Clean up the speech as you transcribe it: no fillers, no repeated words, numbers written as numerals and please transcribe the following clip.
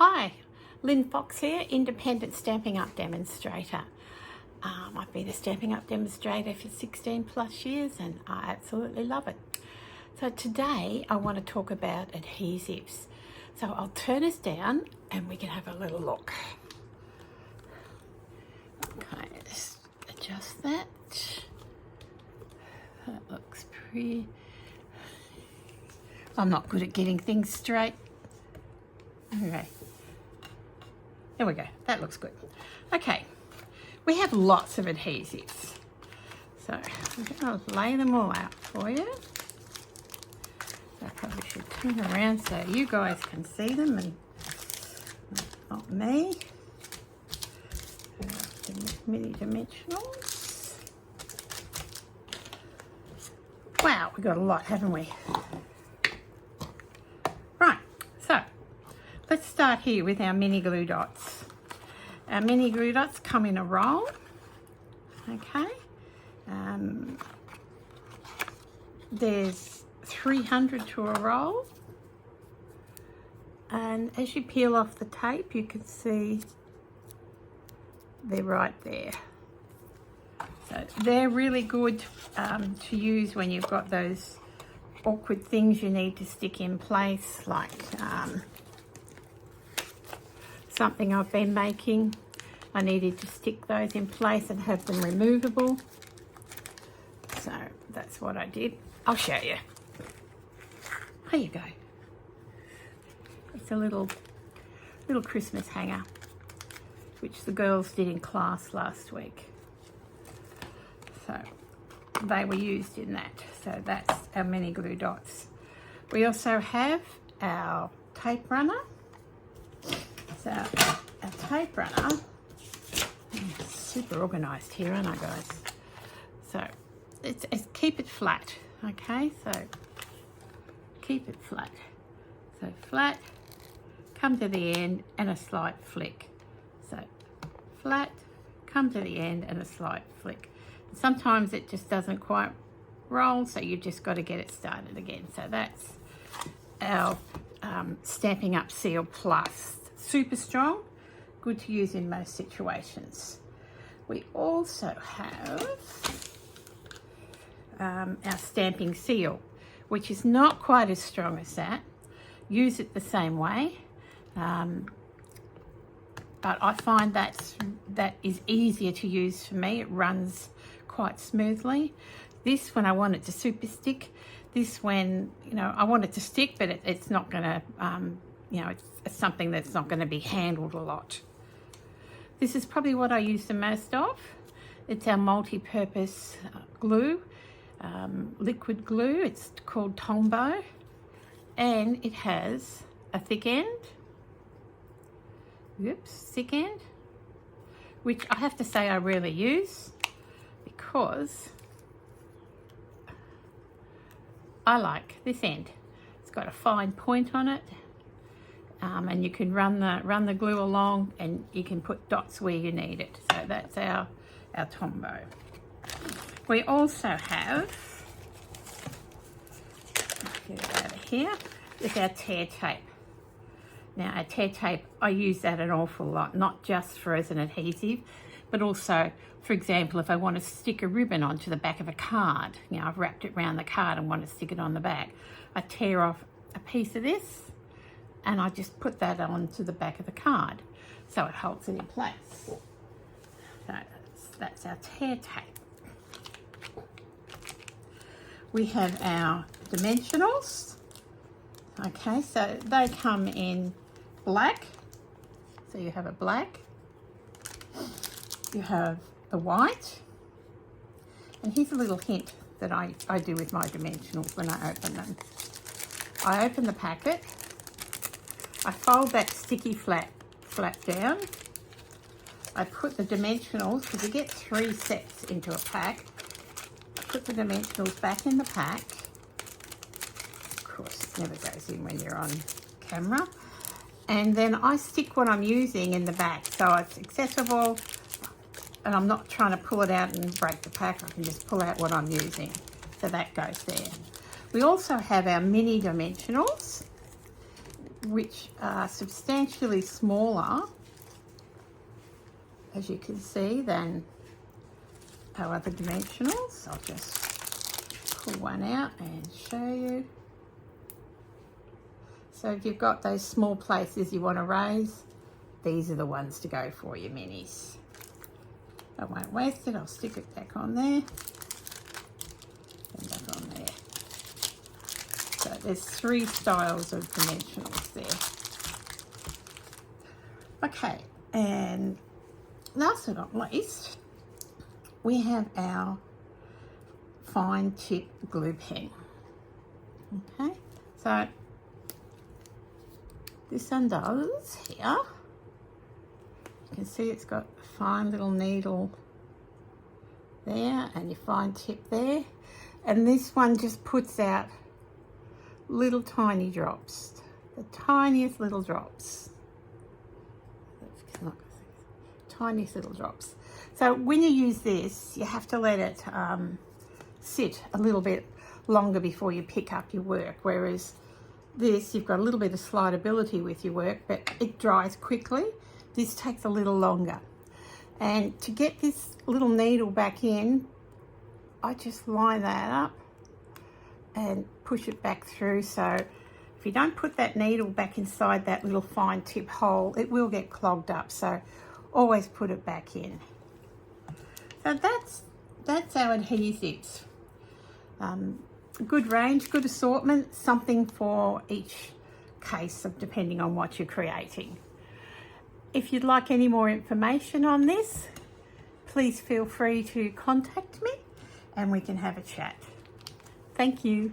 Hi, Lynn Fox here, independent Stampin' Up demonstrator. I've been a Stampin' Up demonstrator for 16 plus years and I absolutely love it. So today I want to talk about adhesives. So I'll turn us down and we can have a little look. Okay, just adjust that. That looks pretty... I'm not good at getting things straight. Okay. There we go. That looks good. Okay. We have lots of adhesives. So I'll lay them all out for you. I probably should turn around so you guys can see them and not me. Mini dimensionals. Wow, we've got a lot, haven't we? Right, so let's start here with our mini glue dots. Our mini glue dots come in a roll, okay? There's 300 to a roll, and as you peel off the tape you can see they're right there. So they're really good to use when you've got those awkward things you need to stick in place, like something I've been making. I needed to stick those in place and have them removable. So that's what I did. I'll show you. There you go. It's a little Christmas hanger, which the girls did in class last week. So they were used in that. So that's our mini glue dots. We also have our tape runner. So our tape runner, super organised here, aren't I, guys? So it's keep it flat, okay? So keep it flat. So flat, come to the end and a slight flick. So flat, come to the end and a slight flick. Sometimes it just doesn't quite roll, so you've just got to get it started again. So that's our Stampin' Up Seal Plus. Super strong, good to use in most situations. We also have our Stamping Seal, which is not quite as strong as that. Use it the same way, but I find that is easier to use for me. It runs quite smoothly. This, when I want it to super stick. This, when, you know, I want it to stick, but it's not going to, you know, it's something that's not going to be handled a lot. This is probably what I use the most of. It's our multi-purpose glue, liquid glue. It's called Tombow, and it has a thick end. Thick end, which I have to say I rarely use because I like this end. It's got a fine point on it, and you can run the glue along, and you can put dots where you need it. So that's our Tombow. We also have, get it over here, is our tear tape. Now, our tear tape, I use that an awful lot, not just for as an adhesive, but also, for example, if I want to stick a ribbon onto the back of a card, you know, I've wrapped it around the card and want to stick it on the back, I tear off a piece of this and I just put that onto the back of the card, so it holds it in place. So that's our tear tape. We have our dimensionals. Okay, so they come in black. So you have a black, you have the white, and here's a little hint that I do with my dimensionals when I open them. I open the packet, I fold that sticky flap down, I put the dimensionals, because you get 3 sets into a pack, I put the dimensionals back in the pack. Of course, it never goes in when you're on camera. And then I stick what I'm using in the back, so it's accessible, and I'm not trying to pull it out and break the pack. I can just pull out what I'm using. So that goes there. We also have our mini dimensionals, which are substantially smaller, as you can see, than our other dimensionals. I'll just pull one out and show you. So if you've got those small places you want to raise, these are the ones to go for, your minis. I won't waste it, I'll stick it back on there and back on there. So there's 3 styles of dimensionals there. Okay, and last but not least, we have our fine tip glue pen. Okay, so this undoes here. You can see it's got a fine little needle there and your fine tip there. And this one just puts out little tiny drops, the tiniest little drops. Tiniest little drops. So when you use this, you have to let it sit a little bit longer before you pick up your work, whereas this, you've got a little bit of slidability with your work, but it dries quickly. This takes a little longer. And to get this little needle back in, I just line that up and push it back through. So if you don't put that needle back inside that little fine tip hole, it will get clogged up. So always put it back in. So that's our adhesives. Good range, good assortment, something for each case of depending on what you're creating. If you'd like any more information on this, please feel free to contact me and we can have a chat. Thank you.